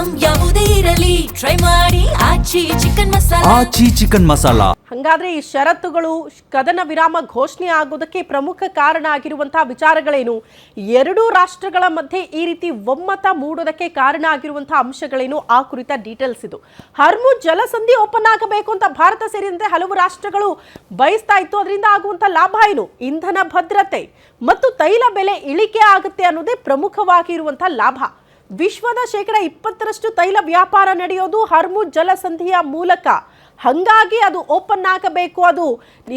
Item ಯಾವುದೇ ಇರಲಿ try ಮಾಡಿ ಆಚಿ ಚಿಕನ್ ಮಸಾಲಾ. ಹಂಗಾದ್ರೆ ಈ ಷರತ್ತುಗಳು ಕದನ ವಿರಾಮ ಘೋಷಣೆ ಆಗೋದಕ್ಕೆ ಪ್ರಮುಖ ಕಾರಣ ಆಗಿರುವಂತಹ ವಿಚಾರಗಳೇನು? ಎರಡೂ ರಾಷ್ಟ್ರಗಳ ಮಧ್ಯೆ ಈ ರೀತಿ ಒಮ್ಮತ ಮೂಡೋದಕ್ಕೆ ಕಾರಣ ಆಗಿರುವಂತಹ ಅಂಶಗಳೇನು? ಆ ಕುರಿತ ಡೀಟೇಲ್ಸ್ ಇದು. ಹರ್ಮುಜ್ ಜಲಸಂಧಿ ಓಪನ್ ಆಗಬೇಕು ಅಂತ ಭಾರತ ಸೇರಿದಂತೆ ಹಲವು ರಾಷ್ಟ್ರಗಳು ಬಯಸ್ತಾ ಇತ್ತು. ಅದರಿಂದ ಆಗುವಂತ ಲಾಭ ಏನು? ಇಂಧನ ಭದ್ರತೆ ಮತ್ತು ತೈಲ ಬೆಲೆ ಇಳಿಕೆ ಆಗುತ್ತೆ ಅನ್ನೋದೇ ಪ್ರಮುಖವಾಗಿರುವಂತಹ ಲಾಭ. ವಿಶ್ವದ 20% ತೈಲ ವ್ಯಾಪಾರ ನಡೆಯೋದು ಹರ್ಮುಜ್ ಜಲಸಂಧಿಯ ಮೂಲಕ. ಹಂಗಾಗಿ ಅದು ಓಪನ್ ಆಗಬೇಕು, ಅದು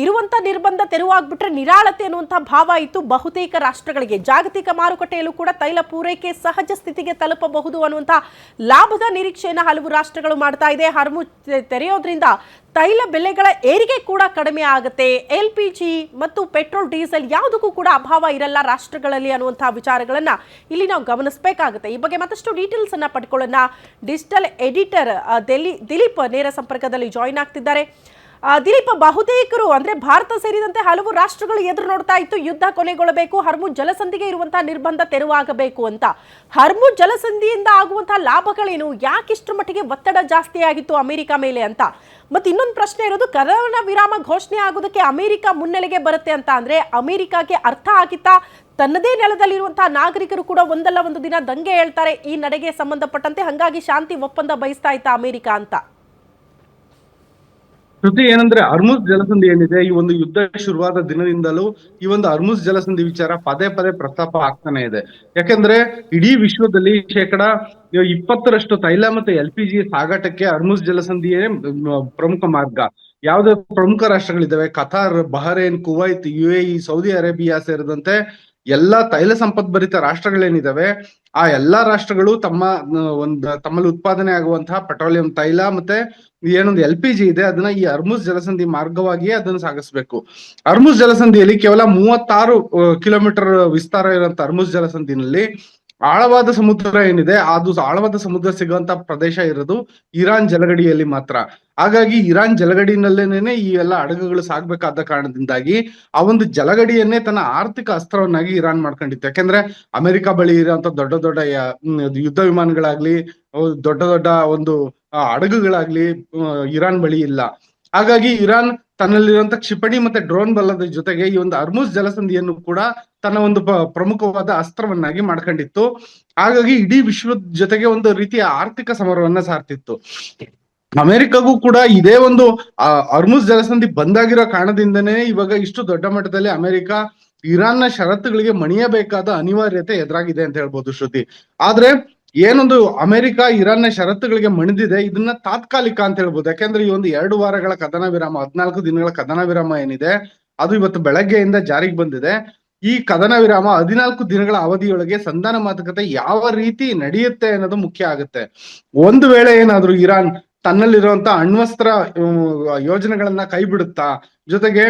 ಇರುವಂತ ನಿರ್ಬಂಧ ತೆರವಾಗ್ಬಿಟ್ರೆ ನಿರಾಳತೆ ಅನ್ನುವಂಥ ಭಾವ ಇತ್ತು ಬಹುತೇಕ ರಾಷ್ಟ್ರಗಳಿಗೆ. ಜಾಗತಿಕ ಮಾರುಕಟ್ಟೆಯಲ್ಲೂ ಕೂಡ ತೈಲ ಪೂರೈಕೆ ಸಹಜ ಸ್ಥಿತಿಗೆ ತಲುಪಬಹುದು ಅನ್ನುವಂಥ ಲಾಭದ ನಿರೀಕ್ಷೆಯನ್ನು ಹಲವು ರಾಷ್ಟ್ರಗಳು ಮಾಡ್ತಾ ಇದೆ. ಹರ್ಮುಜ್ ತೆರೆಯೋದ್ರಿಂದ ತೈಲ ಬೆಲೆಗಳ ಏರಿಕೆ ಕೂಡ ಕಡಿಮೆ ಆಗುತ್ತೆ. LPG ಮತ್ತು ಪೆಟ್ರೋಲ್ ಡೀಸೆಲ್ ಯಾವುದಕ್ಕೂ ಕೂಡ ಅಭಾವ ಇರಲ್ಲ ರಾಷ್ಟ್ರಗಳಲ್ಲಿ ಅನ್ನುವಂತಹ ವಿಚಾರಗಳನ್ನ ಇಲ್ಲಿ ನಾವು ಗಮನಿಸಬೇಕಾಗುತ್ತೆ. ಈ ಬಗ್ಗೆ ಮತ್ತಷ್ಟು ಡೀಟೇಲ್ಸ್ ಅನ್ನ ಪಡ್ಕೊಳ್ಳೋಣ. ಡಿಜಿಟಲ್ ಎಡಿಟರ್ ದಿಲೀಪ್ ನೇರ ಸಂಪರ್ಕದಲ್ಲಿ ಜಾಯಿನ್ ಆಗ್ತಿದ್ದಾರೆ. ದಿಲೀಪ್, ಬಹುತೇಕರು ಅಂದ್ರೆ ಭಾರತ ಸೇರಿದಂತೆ ಹಲವು ರಾಷ್ಟ್ರಗಳು ಎದುರು ನೋಡ್ತಾ ಇತ್ತು ಯುದ್ಧ ಕೊನೆಗೊಳ್ಳಬೇಕು, ಹರ್ಮುಜ್ ಜಲಸಂಧಿಗೆ ಇರುವಂತಹ ನಿರ್ಬಂಧ ತೆರವಾಗಬೇಕು ಅಂತ. ಹರ್ಮುಜ್ ಜಲಸಂಧಿಯಿಂದ ಆಗುವಂತಹ ಲಾಭಗಳೇನು? ಯಾಕಿಷ್ಟರ ಮಟ್ಟಿಗೆ ಒತ್ತಡ ಜಾಸ್ತಿ ಆಗಿತ್ತು ಅಮೆರಿಕ ಮೇಲೆ ಅಂತ? ಮತ್ತೆ ಇನ್ನೊಂದು ಪ್ರಶ್ನೆ ಇರೋದು, ಕದನ ವಿರಾಮ ಘೋಷಣೆ ಆಗೋದಕ್ಕೆ ಅಮೆರಿಕ ಮುನ್ನೆಲೆಗೆ ಬರುತ್ತೆ ಅಂತ ಅಂದ್ರೆ ಅಮೆರಿಕಾಗೆ ಅರ್ಥ ಆಗಿತ್ತಾ ತನ್ನದೇ ನೆಲದಲ್ಲಿರುವಂತಹ ನಾಗರಿಕರು ಕೂಡ ಒಂದಲ್ಲ ಒಂದು ದಿನ ದಂಗೆ ಹೇಳ್ತಾರೆ ಈ ನಡೆಗೆ ಸಂಬಂಧಪಟ್ಟಂತೆ, ಹಂಗಾಗಿ ಶಾಂತಿ ಒಪ್ಪಂದ ಬಯಸ್ತಾ ಇತ್ತ ಅಮೆರಿಕ ಅಂತ? ಜೊತೆ ಏನಂದ್ರೆ ಹರ್ಮುಜ್ ಜಲಸಂಧಿ ಏನಿದೆ, ಈ ಒಂದು ಯುದ್ಧ ಶುರುವಾದ ದಿನದಿಂದಲೂ ಈ ಒಂದು ಹರ್ಮುಜ್ ಜಲಸಂಧಿ ವಿಚಾರ ಪದೇ ಪದೇ ಪ್ರಸ್ತಾಪ ಆಗ್ತಾನೆ ಇದೆ. ಯಾಕಂದ್ರೆ ಇಡೀ ವಿಶ್ವದಲ್ಲಿ 20% ತೈಲ ಮತ್ತೆ LPG ಸಾಗಾಟಕ್ಕೆ ಹರ್ಮುಜ್ ಜಲಸಂಧಿಯೇ ಪ್ರಮುಖ ಮಾರ್ಗ. ಯಾವುದೇ ಪ್ರಮುಖ ರಾಷ್ಟ್ರಗಳಿದ್ದಾವೆ, Qatar, Bahrain, Kuwait, UAE, Saudi Arabia ಸೇರಿದಂತೆ ಎಲ್ಲಾ ತೈಲ ಸಂಪದ್ಭರಿತ ರಾಷ್ಟ್ರಗಳೇನಿದಾವೆ ಆ ಎಲ್ಲಾ ರಾಷ್ಟ್ರಗಳು ತಮ್ಮಲ್ಲಿ ಉತ್ಪಾದನೆ ಆಗುವಂತಹ ಪೆಟ್ರೋಲಿಯಂ ತೈಲ ಮತ್ತೆ ಏನೊಂದು LPG ಇದೆ ಅದನ್ನ ಈ ಹರ್ಮುಜ್ ಜಲಸಂಧಿ ಮಾರ್ಗವಾಗಿಯೇ ಅದನ್ನು ಸಾಗಿಸ್ಬೇಕು. ಹರ್ಮುಜ್ ಜಲಸಂಧಿಯಲ್ಲಿ ಕೇವಲ 36 ಕಿಲೋಮೀಟರ್ ವಿಸ್ತಾರ ಇರುವಂತ ಹರ್ಮುಜ್ ಜಲಸಂಧಿನಲ್ಲಿ ಆಳವಾದ ಸಮುದ್ರ ಏನಿದೆ, ಅದು ಆಳವಾದ ಸಮುದ್ರ ಸಿಗುವಂತ ಪ್ರದೇಶ ಇರೋದು ಇರಾನ್ ಜಲಗಡಿಯಲ್ಲಿ ಮಾತ್ರ. ಹಾಗಾಗಿ ಇರಾನ್ ಜಲಗಡಿನಲ್ಲೇನೆ ಈ ಎಲ್ಲ ಹಡಗುಗಳು ಸಾಗ್ಬೇಕಾದ ಕಾರಣದಿಂದಾಗಿ ಆ ಒಂದು ಜಲಗಡಿಯನ್ನೇ ತನ್ನ ಆರ್ಥಿಕ ಅಸ್ತ್ರವನ್ನಾಗಿ ಇರಾನ್ ಮಾಡ್ಕೊಂಡಿತ್ತು. ಯಾಕೆಂದ್ರೆ ಅಮೆರಿಕ ಬಳಿ ಇರುವಂತ ದೊಡ್ಡ ದೊಡ್ಡ ಯುದ್ಧ ವಿಮಾನಗಳಾಗ್ಲಿ, ದೊಡ್ಡ ದೊಡ್ಡ ಒಂದು ಹಡಗುಗಳಾಗ್ಲಿ ಇರಾನ್ ಬಳಿ ಇಲ್ಲ. ಹಾಗಾಗಿ ಇರಾನ್ ತನ್ನಲ್ಲಿರುವಂತ ಕ್ಷಿಪಣಿ ಮತ್ತೆ ಡ್ರೋನ್ ಬಲದ ಜೊತೆಗೆ ಈ ಒಂದು ಹರ್ಮುಜ್ ಜಲಸಂಧಿಯನ್ನು ಕೂಡ ತನ್ನ ಒಂದು ಪ್ರಮುಖವಾದ ಅಸ್ತ್ರವನ್ನಾಗಿ ಮಾಡ್ಕೊಂಡಿತ್ತು. ಹಾಗಾಗಿ ಇಡೀ ವಿಶ್ವದ ಜೊತೆಗೆ ಒಂದು ರೀತಿಯ ಆರ್ಥಿಕ ಸಮರವನ್ನ ಸಾರ್ತಿತ್ತು. ಅಮೆರಿಕಗೂ ಕೂಡ ಇದೇ ಒಂದು ಹರ್ಮುಜ್ ಜಲಸಂಧಿ ಬಂದಾಗಿರೋ ಕಾರಣದಿಂದನೇ ಇವಾಗ ಇಷ್ಟು ದೊಡ್ಡ ಮಟ್ಟದಲ್ಲಿ ಅಮೆರಿಕ ಇರಾನ್ನ ಷರತ್ತುಗಳಿಗೆ ಮಣಿಯಬೇಕಾದ ಅನಿವಾರ್ಯತೆ ಎದುರಾಗಿದೆ ಅಂತ ಹೇಳ್ಬೋದು ಶ್ರುತಿ. ಆದ್ರೆ ಏನೊಂದು ಅಮೆರಿಕ ಇರಾನ್ನ ಷರತ್ತುಗಳಿಗೆ ಮಣಿದಿದೆ, ಇದನ್ನ ತಾತ್ಕಾಲಿಕ ಅಂತ ಹೇಳ್ಬೋದು. ಯಾಕೆಂದ್ರೆ ಈ ಒಂದು 2 ವಾರಗಳ ಕದನ ವಿರಾಮ, 14 ದಿನಗಳ ಕದನ ವಿರಾಮ ಏನಿದೆ ಅದು ಇವತ್ತು ಬೆಳಗ್ಗೆಯಿಂದ ಜಾರಿಗೆ ಬಂದಿದೆ. ಈ ಕದನ ವಿರಾಮ 14 ದಿನಗಳ ಅವಧಿಯೊಳಗೆ ಸಂಧಾನ ಮಾತುಕತೆ ಯಾವ ರೀತಿ ನಡೆಯುತ್ತೆ ಅನ್ನೋದು ಮುಖ್ಯ ಆಗುತ್ತೆ. ಒಂದು ವೇಳೆ ಏನಾದ್ರೂ ಇರಾನ್ ತನ್ನಲ್ಲಿರುವಂತ ಅಣ್ವಸ್ತ್ರ ಯೋಜನೆಗಳನ್ನ ಕೈ ಬಿಡುತ್ತಾ, ಜೊತೆಗೆ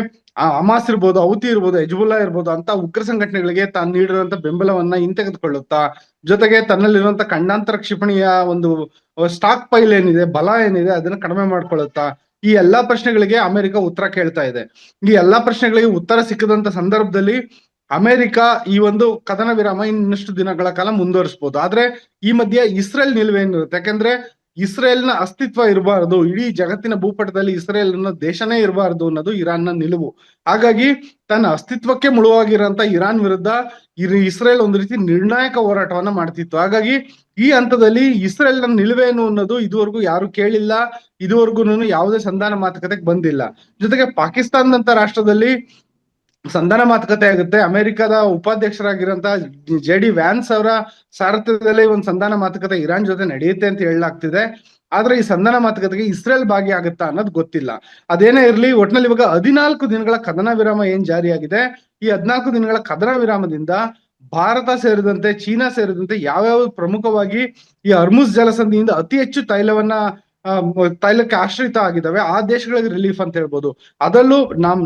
ಹಮಾಸ್ ಇರ್ಬೋದು, ಹೌತಿ ಇರ್ಬೋದು, ಹೆಜ್ಬುಲ್ಲಾ ಇರ್ಬೋದು ಅಂತ ಉಗ್ರ ಸಂಘಟನೆಗಳಿಗೆ ತಾನು ನೀಡಿರುವಂತ ಬೆಂಬಲವನ್ನ ಹಿಂತೆಗೆದುಕೊಳ್ಳುತ್ತಾ, ಜೊತೆಗೆ ತನ್ನಲ್ಲಿರುವಂತ ಖಂಡಾಂತರ ಕ್ಷಿಪಣಿಯ ಒಂದು ಸ್ಟಾಕ್ ಪೈಲ್ ಏನಿದೆ, ಬಲ ಏನಿದೆ ಅದನ್ನ ಕಡಿಮೆ ಮಾಡ್ಕೊಳ್ಳುತ್ತಾ, ಈ ಎಲ್ಲಾ ಪ್ರಶ್ನೆಗಳಿಗೆ ಅಮೆರಿಕ ಉತ್ತರ ಕೇಳ್ತಾ ಇದೆ. ಈ ಎಲ್ಲಾ ಪ್ರಶ್ನೆಗಳಿಗೆ ಉತ್ತರ ಸಿಕ್ಕದಂತ ಸಂದರ್ಭದಲ್ಲಿ ಅಮೆರಿಕ ಈ ಒಂದು ಕದನ ವಿರಾಮ ಇನ್ನಷ್ಟು ದಿನಗಳ ಕಾಲ ಮುಂದುವರಿಸಬಹುದು. ಆದ್ರೆ ಈ ಮಧ್ಯೆ ಇಸ್ರೇಲ್ ನಿಲುವೇನಿರುತ್ತೆ, ಯಾಕಂದ್ರೆ ಇಸ್ರೇಲ್ನ ಅಸ್ತಿತ್ವ ಇರಬಾರದು, ಇಡೀ ಜಗತ್ತಿನ ಭೂಪಟದಲ್ಲಿ ಇಸ್ರೇಲ್ ಅನ್ನೋ ದೇಶನೇ ಇರಬಾರದು ಅನ್ನೋದು ಇರಾನ್ನ ನಿಲುವು. ಹಾಗಾಗಿ ತನ್ನ ಅಸ್ತಿತ್ವಕ್ಕೆ ಮುಳುವಾಗಿರೋಂತ ಇರಾನ್ ವಿರುದ್ಧ ಇಸ್ರೇಲ್ ಒಂದು ರೀತಿ ನಿರ್ಣಾಯಕ ಹೋರಾಟವನ್ನ ಮಾಡ್ತಿತ್ತು. ಹಾಗಾಗಿ ಈ ಹಂತದಲ್ಲಿ ಇಸ್ರೇಲ್ನ ನಿಲುವೇನು ಅನ್ನೋದು ಇದುವರೆಗೂ ಯಾರು ಕೇಳಿಲ್ಲ, ಇದುವರೆಗೂ ಯಾವುದೇ ಸಂಧಾನ ಮಾತುಕತೆಗೆ ಬಂದಿಲ್ಲ. ಜೊತೆಗೆ ಪಾಕಿಸ್ತಾನದಂತ ರಾಷ್ಟ್ರದಲ್ಲಿ ಸಂಧಾನ ಮಾತುಕತೆ ಆಗುತ್ತೆ. ಅಮೆರಿಕದ ಉಪಾಧ್ಯಕ್ಷರಾಗಿರಂತ JD ವ್ಯಾನ್ಸ್ ಅವರ ಸಾರಥ್ಯದಲ್ಲಿ ಒಂದು ಸಂಧಾನ ಮಾತುಕತೆ ಇರಾನ್ ಜೊತೆ ನಡೆಯುತ್ತೆ ಅಂತ ಹೇಳಲಾಗ್ತಿದೆ. ಆದ್ರೆ ಈ ಸಂಧಾನ ಮಾತುಕತೆಗೆ ಇಸ್ರೇಲ್ ಭಾಗಿಯಾಗುತ್ತಾ ಅನ್ನೋದು ಗೊತ್ತಿಲ್ಲ. ಅದೇನೇ ಇರ್ಲಿ, ಒಟ್ನಲ್ಲಿ ಇವಾಗ 14 ದಿನಗಳ ಕದನ ವಿರಾಮ ಏನ್ ಜಾರಿಯಾಗಿದೆ, ಈ 14 ದಿನಗಳ ಕದನ ವಿರಾಮದಿಂದ ಭಾರತ ಸೇರಿದಂತೆ ಚೀನಾ ಸೇರಿದಂತೆ ಯಾವ್ಯಾವ ಪ್ರಮುಖವಾಗಿ ಈ ಹರ್ಮುಜ್ ಜಲಸಂಧಿಯಿಂದ ಅತಿ ಹೆಚ್ಚು ತೈಲಕ್ಕೆ ಆಶ್ರಿತ ಆಗಿದ್ದಾವೆ ಆ ದೇಶಗಳಿಗೆ ರಿಲೀಫ್ ಅಂತ ಹೇಳ್ಬೋದು. ಅದರಲ್ಲೂ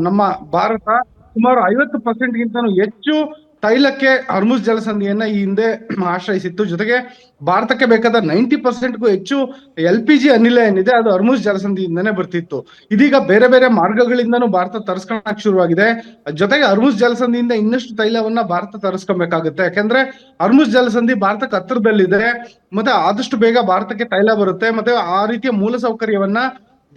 ನಮ್ಮ ಭಾರತ ಸುಮಾರು 50% ಗಿಂತನೂ ಹೆಚ್ಚು ತೈಲಕ್ಕೆ ಹರ್ಮುಜ್ ಜಲಸಂಧಿಯನ್ನ ಈ ಹಿಂದೆ ಆಶ್ರಯಿಸಿತ್ತು. ಜೊತೆಗೆ ಭಾರತಕ್ಕೆ ಬೇಕಾದ 90%ಗೂ ಹೆಚ್ಚು LPG ಅನಿಲ ಏನಿದೆ ಅದು ಹರ್ಮುಜ್ ಜಲಸಂಧಿಯಿಂದನೇ ಬರ್ತಿತ್ತು. ಇದೀಗ ಬೇರೆ ಬೇರೆ ಮಾರ್ಗಗಳಿಂದನೂ ಭಾರತ ತರಿಸ್ಕೊಳಕ್ ಶುರುವಾಗಿದೆ. ಜೊತೆಗೆ ಹರ್ಮುಜ್ ಜಲಸಂಧಿಯಿಂದ ಇನ್ನಷ್ಟು ತೈಲವನ್ನ ಭಾರತ ತರಿಸ್ಕೊಬೇಕಾಗುತ್ತೆ. ಯಾಕಂದ್ರೆ ಹರ್ಮುಜ್ ಜಲಸಂಧಿ ಭಾರತಕ್ಕೆ ಹತ್ರದಲ್ಲಿದೆ, ಮತ್ತೆ ಆದಷ್ಟು ಬೇಗ ಭಾರತಕ್ಕೆ ತೈಲ ಬರುತ್ತೆ. ಮತ್ತೆ ಆ ರೀತಿಯ ಮೂಲಸೌಕರ್ಯವನ್ನ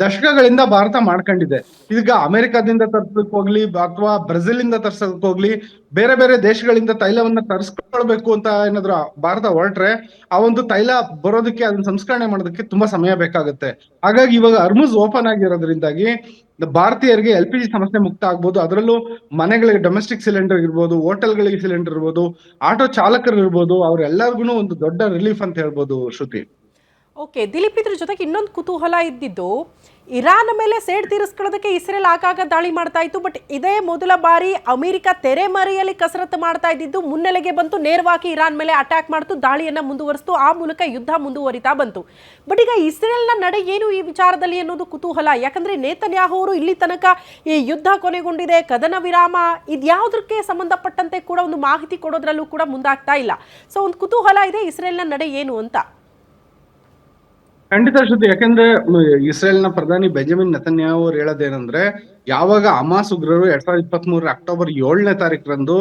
ದಶಕಗಳಿಂದ ಭಾರತ ಮಾಡ್ಕೊಂಡಿದೆ. ಈಗ ಅಮೆರಿಕದಿಂದ ತರ್ಸಕ್ ಹೋಗ್ಲಿ ಅಥವಾ ಬ್ರೆಜಿಲ್ ಇಂದ ತರ್ಸಕ್ ಹೋಗ್ಲಿ, ಬೇರೆ ಬೇರೆ ದೇಶಗಳಿಂದ ತೈಲವನ್ನ ತರಿಸ್ಕೊಳ್ಬೇಕು ಅಂತ ಏನಾದ್ರು ಭಾರತ ಹೊರಟ್ರೆ ಆ ಒಂದು ತೈಲ ಬರೋದಕ್ಕೆ, ಅದನ್ನ ಸಂಸ್ಕರಣೆ ಮಾಡೋದಕ್ಕೆ ತುಂಬಾ ಸಮಯ ಬೇಕಾಗುತ್ತೆ. ಹಾಗಾಗಿ ಇವಾಗ ಹರ್ಮುಜ್ ಓಪನ್ ಆಗಿರೋದ್ರಿಂದಾಗಿ ಭಾರತೀಯರಿಗೆ LPG ಸಮಸ್ಯೆ ಮುಕ್ತ ಆಗ್ಬೋದು. ಅದರಲ್ಲೂ ಮನೆಗಳಿಗೆ ಡೊಮೆಸ್ಟಿಕ್ ಸಿಲಿಂಡರ್ ಇರ್ಬೋದು, ಹೋಟೆಲ್ಗಳಿಗೆ ಸಿಲಿಂಡರ್ ಇರ್ಬೋದು, ಆಟೋ ಚಾಲಕರು ಇರ್ಬೋದು, ಅವ್ರೆಲ್ಲರಿಗೂ ಒಂದು ದೊಡ್ಡ ರಿಲೀಫ್ ಅಂತ ಹೇಳ್ಬೋದು ಶ್ರುತಿ. ಓಕೆ ದಿಲೀಪ್, ಇದ್ರ ಜೊತೆಗೆ ಇನ್ನೊಂದು ಕುತೂಹಲ ಇದ್ದಿದ್ದು, ಇರಾನ್ ಮೇಲೆ ಸೇಡ್ ತೀರಿಸ್ಕೊಳ್ಳೋದಕ್ಕೆ ಇಸ್ರೇಲ್ ಆಗಾಗ ದಾಳಿ ಮಾಡ್ತಾ ಇತ್ತು. ಬಟ್ ಇದೇ ಮೊದಲ ಬಾರಿ ಅಮೆರಿಕ ತೆರೆಮರೆಯಲ್ಲಿ ಕಸರತ್ತು ಮಾಡ್ತಾ ಇದ್ದಿದ್ದು ಮುನ್ನೆಲೆಗೆ ಬಂತು, ನೇರವಾಗಿ ಇರಾನ್ ಮೇಲೆ ಅಟ್ಯಾಕ್ ಮಾಡ್ತು, ದಾಳಿಯನ್ನ ಮುಂದುವರಿಸ್ತು, ಆ ಮೂಲಕ ಯುದ್ಧ ಮುಂದುವರಿತಾ ಬಂತು. ಬಟ್ ಈಗ ಇಸ್ರೇಲ್ನ ನಡೆ ಏನು ಈ ವಿಚಾರದಲ್ಲಿ ಅನ್ನೋದು ಕುತೂಹಲ. ಯಾಕಂದ್ರೆ ನೇತನ್ಯಾಹು ಅವರು ಇಲ್ಲಿ ತನಕ ಈ ಯುದ್ಧ ಕೊನೆಗೊಂಡಿದೆ, ಕದನ ವಿರಾಮ, ಇದ್ಯಾವುದಕ್ಕೆ ಸಂಬಂಧಪಟ್ಟಂತೆ ಕೂಡ ಒಂದು ಮಾಹಿತಿ ಕೊಡೋದ್ರಲ್ಲೂ ಕೂಡ ಮುಂದಾಗ್ತಾ ಇಲ್ಲ. ಸೊ ಒಂದು ಕುತೂಹಲ ಇದೆ, ಇಸ್ರೇಲ್ನ ನಡೆ ಏನು ಅಂತ. ಖಂಡಿತ ಶ್ರುತಿ. ಯಾಕಂದ್ರೆ ಇಸ್ರೇಲ್ನ ಪ್ರಧಾನಿ ಬೆಂಜಮಿನ್ ನೆತನ್ಯಾಹು ಅವರು ಹೇಳೋದೇನಂದ್ರೆ, ಯಾವಾಗ ಹಮಾಸ್ ಉಗ್ರರು 2023 ಅಕ್ಟೋಬರ್ 7ನೇ ತಾರೀಕರಂದು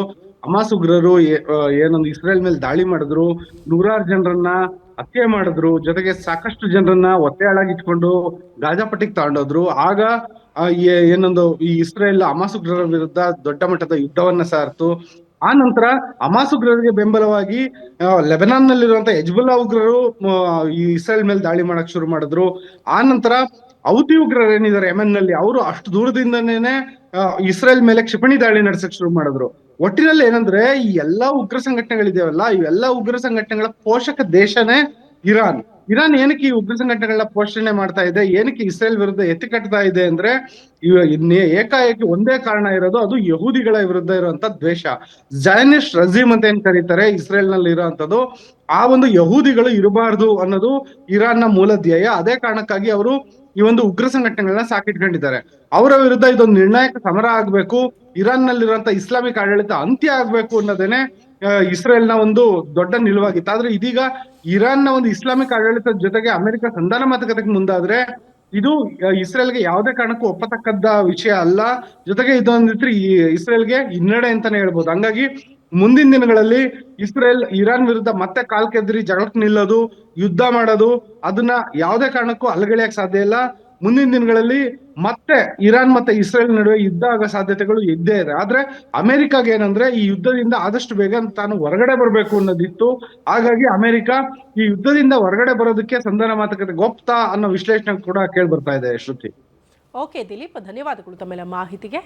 ಹಮಾಸ್ ಉಗ್ರರು ಏನೊಂದು ಇಸ್ರೇಲ್ ಮೇಲೆ ದಾಳಿ ಮಾಡಿದ್ರು, 100 ಜನರನ್ನ ಹತ್ಯೆ ಮಾಡಿದ್ರು, ಜೊತೆಗೆ ಸಾಕಷ್ಟು ಜನರನ್ನ ಒತ್ತೆಯಾಳಾಗಿಟ್ಕೊಂಡು ಗಾಜಾಪಟ್ಟಿಗೆ ತಗೊಂಡೋದ್ರು, ಆಗ ಏನೊಂದು ಈ ಇಸ್ರೇಲ್ ಹಮಾಸ್ ಉಗ್ರರ ವಿರುದ್ಧ ದೊಡ್ಡ ಮಟ್ಟದ ಯುದ್ಧವನ್ನ ಸಾರ್ತು. ಆ ನಂತರ ಹಮಾಸ್ ಉಗ್ರರಿಗೆ ಬೆಂಬಲವಾಗಿ ಲೆಬನಾನ್ ನಲ್ಲಿರುವಂತ ಹೆಜ್ಬುಲ್ಲಾ ಉಗ್ರರು ಈ ಇಸ್ರೇಲ್ ಮೇಲೆ ದಾಳಿ ಮಾಡಕ್ ಶುರು ಮಾಡಿದ್ರು. ಆ ನಂತರ ಹೌತಿ ಉಗ್ರರು ಏನಿದ್ದಾರೆ ಯೆಮೆನ್ ನಲ್ಲಿ, ಅವರು ಅಷ್ಟು ದೂರದಿಂದನೇ ಇಸ್ರೇಲ್ ಮೇಲೆ ಕ್ಷಿಪಣಿ ದಾಳಿ ನಡೆಸಕ್ ಶುರು ಮಾಡಿದ್ರು. ಒಟ್ಟಿನಲ್ಲಿ ಏನಂದ್ರೆ, ಈ ಎಲ್ಲಾ ಉಗ್ರ ಸಂಘಟನೆಗಳಿದಾವಲ್ಲ, ಇವೆಲ್ಲಾ ಉಗ್ರ ಸಂಘಟನೆಗಳ ಪೋಷಕ ದೇಶನೇ ಇರಾನ್. ಇರಾನ್ ಏನಕ್ಕೆ ಈ ಉಗ್ರ ಸಂಘಟನೆಗಳನ್ನ ಪೋಷಣೆ ಮಾಡ್ತಾ ಇದೆ, ಏನಕ್ಕೆ ಇಸ್ರೇಲ್ ವಿರುದ್ಧ ಎತ್ತಿಕಟ್ತಾ ಇದೆ ಅಂದ್ರೆ, ಏಕಾಏಕಿ ಒಂದೇ ಕಾರಣ ಇರೋದು, ಅದು ಯಹೂದಿಗಳ ವಿರುದ್ಧ ಇರುವಂತ ದ್ವೇಷ. ಜೈನಿಸ್ಟ್ ರಜೀಮ್ ಅಂತ ಏನ್ ಕರೀತಾರೆ ಇಸ್ರೇಲ್ ನಲ್ಲಿ ಇರೋಂಥದ್ದು, ಆ ಒಂದು ಯಹೂದಿಗಳು ಇರಬಾರ್ದು ಅನ್ನೋದು ಇರಾನ್ನ ಮೂಲ ಧ್ಯೇಯ. ಅದೇ ಕಾರಣಕ್ಕಾಗಿ ಅವರು ಈ ಒಂದು ಉಗ್ರ ಸಂಘಟನೆಗಳನ್ನ ಸಾಕಿಟ್ಕೊಂಡಿದ್ದಾರೆ. ಅವರ ವಿರುದ್ಧ ಇದೊಂದು ನಿರ್ಣಾಯಕ ಸಮರ ಆಗ್ಬೇಕು, ಇರಾನ್ ನಲ್ಲಿರುವಂತ ಇಸ್ಲಾಮಿಕ್ ಆಡಳಿತ ಅಂತ್ಯ ಆಗ್ಬೇಕು ಅನ್ನೋದೇನೆ ಇಸ್ರೇಲ್ನ ಒಂದು ದೊಡ್ಡ ನಿಲುವಾಗಿತ್ತು. ಆದ್ರೆ ಇದೀಗ ಇರಾನ್ನ ಒಂದು ಇಸ್ಲಾಮಿಕ್ ಆಡಳಿತದ ಜೊತೆಗೆ ಅಮೆರಿಕ ಸಂಧಾನ ಮಾತುಕತೆಗೆ ಮುಂದಾದ್ರೆ ಇದು ಇಸ್ರೇಲ್ಗೆ ಯಾವುದೇ ಕಾರಣಕ್ಕೂ ಒಪ್ಪತಕ್ಕದ್ದ ವಿಷಯ ಅಲ್ಲ. ಜೊತೆಗೆ ಇದೊಂದು ಇಸ್ರೇಲ್ಗೆ ಹಿನ್ನಡೆ ಅಂತಾನೆ ಹೇಳ್ಬೋದು. ಹಂಗಾಗಿ ಮುಂದಿನ ದಿನಗಳಲ್ಲಿ ಇಸ್ರೇಲ್ ಇರಾನ್ ವಿರುದ್ಧ ಮತ್ತೆ ಕಾಲ್ ಕೆದರಿ ಜಗಳಕ್ಕೆ ನಿಲ್ಲೋದು, ಯುದ್ಧ ಮಾಡೋದು, ಅದನ್ನ ಯಾವುದೇ ಕಾರಣಕ್ಕೂ ಅಲಗಳೆಯಕ್ ಸಾಧ್ಯ ಇಲ್ಲ. ಮುಂದಿನ ದಿನಗಳಲ್ಲಿ ಮತ್ತೆ ಇರಾನ್ ಮತ್ತೆ ಇಸ್ರೇಲ್ ನಡುವೆ ಯುದ್ಧ ಆಗೋ ಸಾಧ್ಯತೆಗಳು ಇದ್ದೇ ಇದೆ. ಆದ್ರೆ ಅಮೆರಿಕಾಗೆ ಏನಂದ್ರೆ, ಈ ಯುದ್ಧದಿಂದ ಆದಷ್ಟು ಬೇಗ ತಾನು ಹೊರಗಡೆ ಬರ್ಬೇಕು ಅನ್ನೋದಿತ್ತು. ಹಾಗಾಗಿ ಅಮೆರಿಕ ಈ ಯುದ್ಧದಿಂದ ಹೊರಗಡೆ ಬರೋದಕ್ಕೆ ಸಂಧಾನ ಮಾತುಕತೆಗೆ ಒಪ್ತಾ ಅನ್ನೋ ವಿಶ್ಲೇಷಣೆ ಕೂಡ ಕೇಳಿ ಬರ್ತಾ ಇದೆ ಶ್ರುತಿ. ಓಕೆ ದಿಲೀಪ್, ಧನ್ಯವಾದಗಳು ತಮ್ಮೆಲ್ಲ ಮಾಹಿತಿಗೆ.